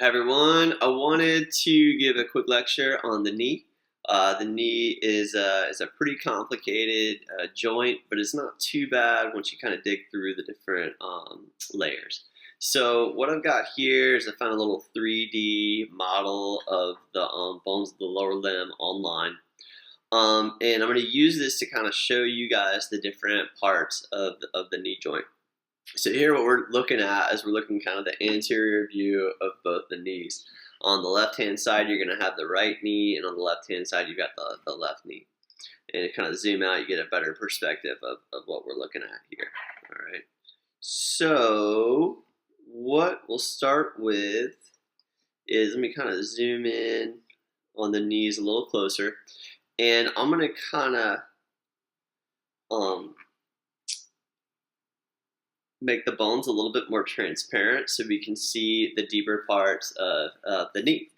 Hi everyone, I wanted to give a quick lecture on the knee. The knee is a pretty complicated joint, but it's not too bad once you kind of dig through the different layers. So what I've got here is I found a little 3D model of the bones of the lower limb online. And I'm going to use this to kind of show you guys the different parts of the knee joint. So here what we're looking at is we're looking kind of the anterior view of both the knees. On the left hand side you're going to have the right knee, and on the left hand side you've got the left knee. And to kind of zoom out you get a better perspective of what we're looking at here. Alright, so what we'll start with is, let me kind of zoom in on the knees a little closer, and I'm going to kind of make the bones a little bit more transparent so we can see the deeper parts of the knee.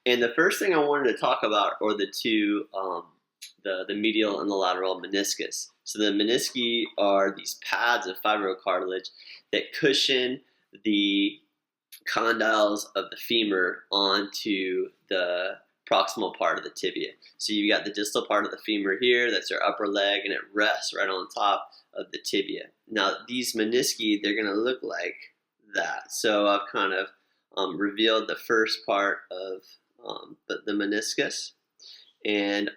And the first thing I wanted to talk about are the two, the medial and the lateral meniscus. So the menisci are these pads of fibrocartilage that cushion the condyles of the femur onto the proximal part of the tibia. So you've got the distal part of the femur here, that's your upper leg, and it rests right on top of the tibia. Now these menisci, they're going to look like that. So I've kind of revealed the first part of the meniscus, and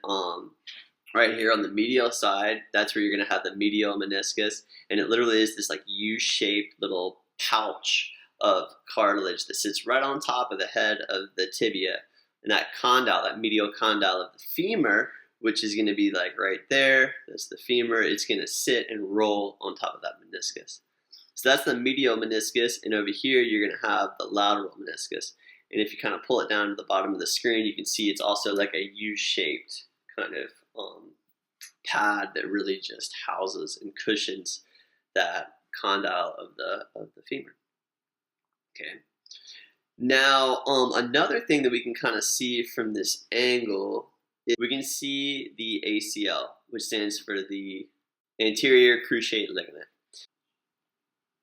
right here on the medial side, that's where you're going to have the medial meniscus, and it literally is this like U-shaped little pouch of cartilage that sits right on top of the head of the tibia. And that condyle, that medial condyle of the femur, which is going to be like right there, that's the femur, it's going to sit and roll on top of that meniscus. So that's the medial meniscus, and over here you're going to have the lateral meniscus. And if you kind of pull it down to the bottom of the screen, you can see it's also like a U-shaped kind of pad that really just houses and cushions that condyle of the femur. Okay. Now, another thing that we can kind of see from this angle is we can see the ACL, which stands for the anterior cruciate ligament.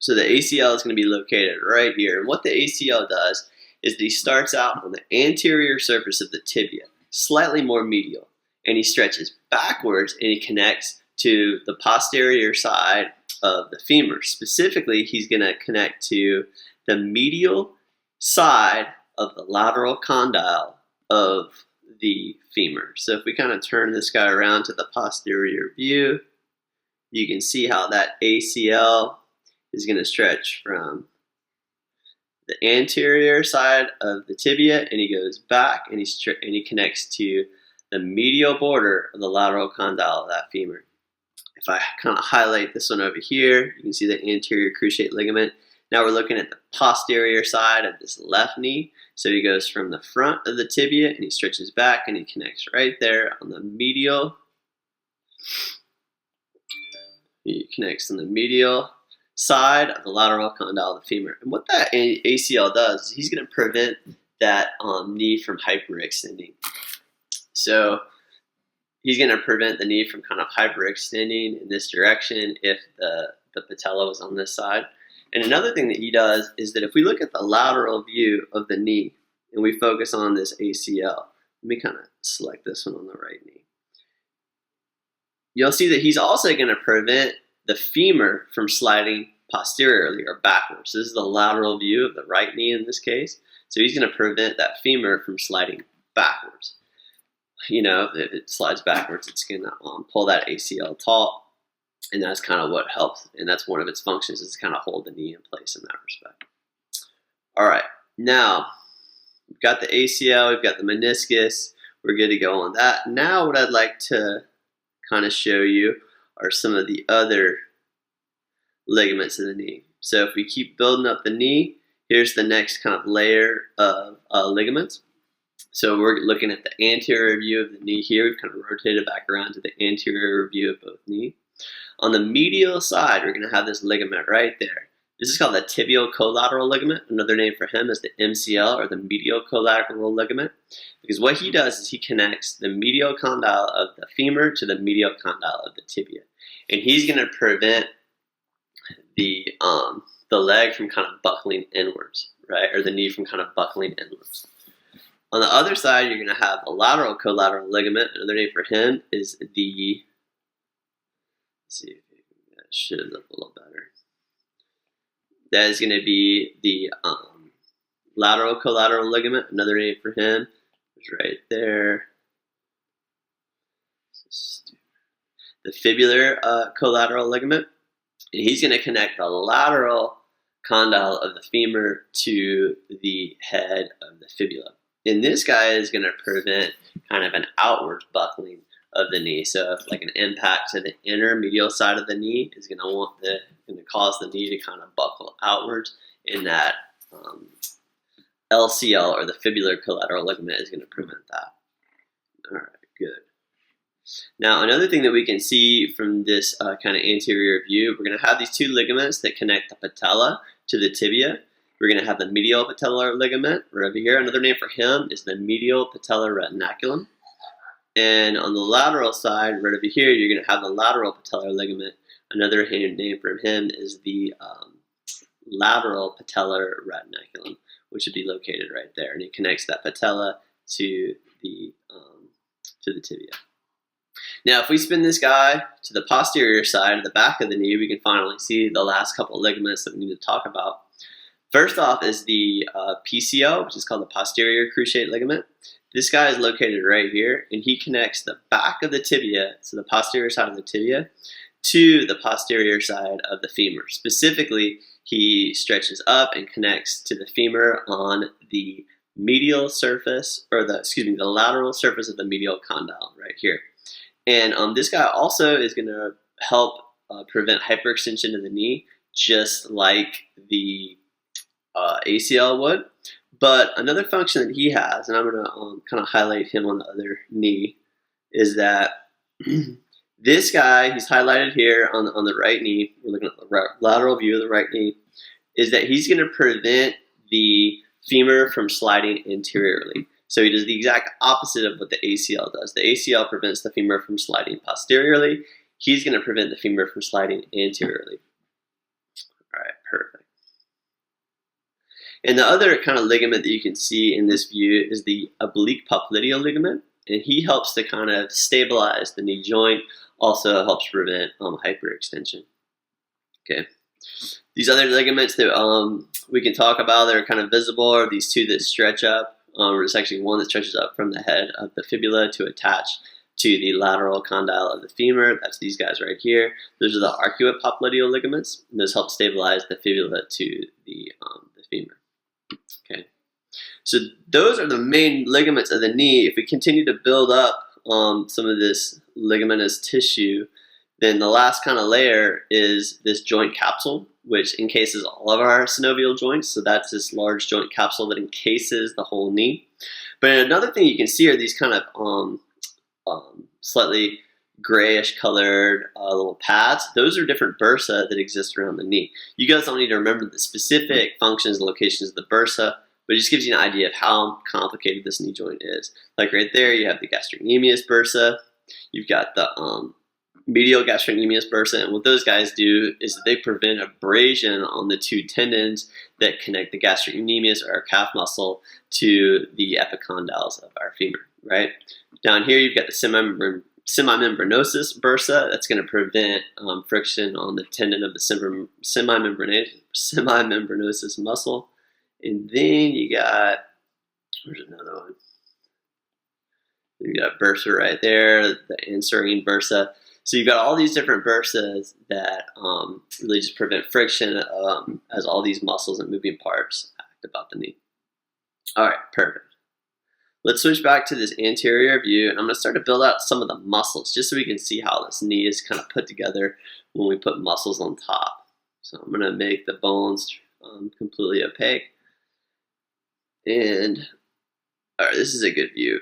So the ACL is going to be located right here. And what the ACL does is that he starts out on the anterior surface of the tibia, slightly more medial, and he stretches backwards and he connects to the posterior side of the femur. Specifically, he's going to connect to the medial side of the lateral condyle of the femur. So if we kind of turn this guy around to the posterior view, you can see how that ACL is going to stretch from the anterior side of the tibia, and he goes back and he connects to the medial border of the lateral condyle of that femur. If I kind of highlight this one over here, you can see the anterior cruciate ligament. Now we're looking at the posterior side of this left knee. So he goes from the front of the tibia and he stretches back and he connects right there on the medial. He connects on the medial side of the lateral condyle of the femur. And what that ACL does is he's going to prevent that knee from hyperextending. So he's going to prevent the knee from kind of hyperextending in this direction if the patella was on this side. And another thing that he does is that if we look at the lateral view of the knee and we focus on this ACL, let me kind of select this one on the right knee. You'll see that he's also going to prevent the femur from sliding posteriorly or backwards. So this is the lateral view of the right knee in this case. So he's going to prevent that femur from sliding backwards. You know, if it slides backwards, it's going to pull that ACL taut. And that's kind of what helps, and that's one of its functions, is to kind of hold the knee in place in that respect. All right, now we've got the ACL, we've got the meniscus, we're good to go on that. Now what I'd like to kind of show you are some of the other ligaments of the knee. So if we keep building up the knee, here's the next kind of layer of ligaments. So we're looking at the anterior view of the knee here. We've kind of rotated back around to the anterior view of both knees. On the medial side, we're going to have this ligament right there. This is called the tibial collateral ligament. Another name for him is the MCL, or the medial collateral ligament, because what he does is he connects the medial condyle of the femur to the medial condyle of the tibia. And he's going to prevent the leg from kind of buckling inwards, right? Or the knee from kind of buckling inwards. On the other side, you're going to have a lateral collateral ligament. Another name for him is the, let's see if that shows up a little better. That is going to be the lateral collateral ligament. Another name for him is right there. The fibular collateral ligament. And he's going to connect the lateral condyle of the femur to the head of the fibula. And this guy is going to prevent kind of an outward buckling of the knee. So if like an impact to the inner medial side of the knee is going to cause the knee to kind of buckle outwards, and that LCL, or the fibular collateral ligament, is going to prevent that. All right, good. Now, another thing that we can see from this kind of anterior view, we're going to have these two ligaments that connect the patella to the tibia. We're going to have the medial patellar ligament right over here. Another name for him is the medial patellar retinaculum. And on the lateral side, right over here, you're going to have the lateral patellar ligament. Another name for him is the lateral patellar retinaculum, which would be located right there. And it connects that patella to the tibia. Now, if we spin this guy to the posterior side, the back of the knee, we can finally see the last couple of ligaments that we need to talk about. First off is the PCL, which is called the posterior cruciate ligament. This guy is located right here, and he connects the back of the tibia, so the posterior side of the tibia, to the posterior side of the femur. Specifically, he stretches up and connects to the femur on the medial surface, or the lateral surface of the medial condyle right here. And this guy also is going to help prevent hyperextension of the knee, just like the ACL would. But another function that he has, and I'm going to kind of highlight him on the other knee, is that this guy, he's highlighted here on the right knee, we're looking at the lateral view of the right knee, is that he's going to prevent the femur from sliding anteriorly. So he does the exact opposite of what the ACL does. The ACL prevents the femur from sliding posteriorly. He's going to prevent the femur from sliding anteriorly. All right, perfect. And the other kind of ligament that you can see in this view is the oblique popliteal ligament, and he helps to kind of stabilize the knee joint, also helps prevent hyperextension. Okay. These other ligaments that we can talk about that are kind of visible are these two that stretch up. There's actually one that stretches up from the head of the fibula to attach to the lateral condyle of the femur. That's these guys right here. Those are the arcuate-popliteal ligaments, and those help stabilize the fibula to the femur. Okay, so those are the main ligaments of the knee. If we continue to build up some of this ligamentous tissue, then the last kind of layer is this joint capsule, which encases all of our synovial joints. So that's this large joint capsule that encases the whole knee. But another thing you can see are these kind of slightly grayish colored little pads. Those are different bursa that exist around the knee. You guys don't need to remember the specific functions and locations of the bursa, but it just gives you an idea of how complicated this knee joint is. Like right there, you have the gastrocnemius bursa. You've got the medial gastrocnemius bursa, and what those guys do is they prevent abrasion on the two tendons that connect the gastrocnemius, or our calf muscle, to the epicondyles of our femur, right? Down here, you've got the semimembranosus bursa. That's going to prevent friction on the tendon of the semimembranosus muscle. And then you got, where's another one? You got bursa right there, the anserine bursa. So you've got all these different bursas that really just prevent friction as all these muscles and moving parts act about the knee. All right, perfect. Let's switch back to this anterior view, and I'm going to start to build out some of the muscles just so we can see how this knee is kind of put together when we put muscles on top. So I'm going to make the bones completely opaque. And all right, this is a good view.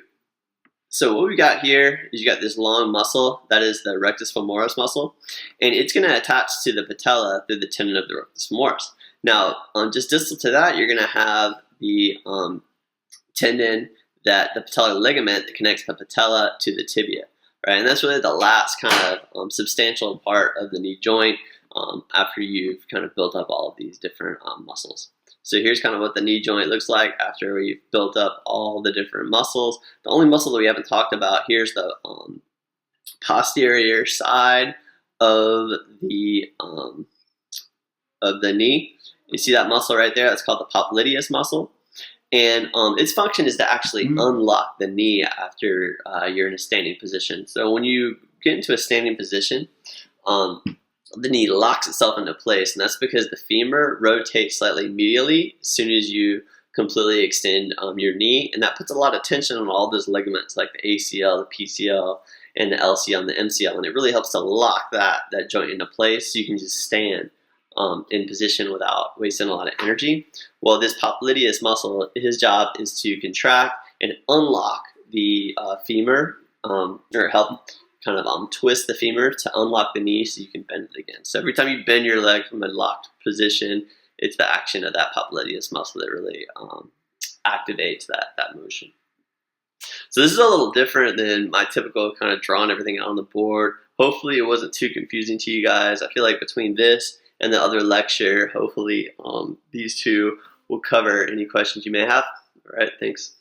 So what we got here is you got this long muscle, that is the rectus femoris muscle, and it's going to attach to the patella through the tendon of the rectus femoris. Now, just distal to that, you're going to have the tendon, the patellar ligament that connects the patella to the tibia, right? And that's really the last kind of substantial part of the knee joint after you've kind of built up all of these different muscles. So here's kind of what the knee joint looks like after we've built up all the different muscles. The only muscle that we haven't talked about, here's the posterior side of the knee. You see that muscle right there? That's called the popliteus muscle. And its function is to actually unlock the knee after you're in a standing position. So when you get into a standing position, the knee locks itself into place, and that's because the femur rotates slightly medially as soon as you completely extend your knee, and that puts a lot of tension on all those ligaments like the ACL, the PCL, and the LCL and the MCL, and it really helps to lock that joint into place so you can just stand in position without wasting a lot of energy. Well, this popliteus muscle, his job is to contract and unlock the femur, or help kind of twist the femur to unlock the knee so you can bend it again. So every time you bend your leg from a locked position, it's the action of that popliteus muscle that really activates that motion. So this is a little different than my typical kind of drawing everything out on the board. Hopefully it wasn't too confusing to you guys. I feel like between this and the other lecture, hopefully these two will cover any questions you may have. All right, thanks.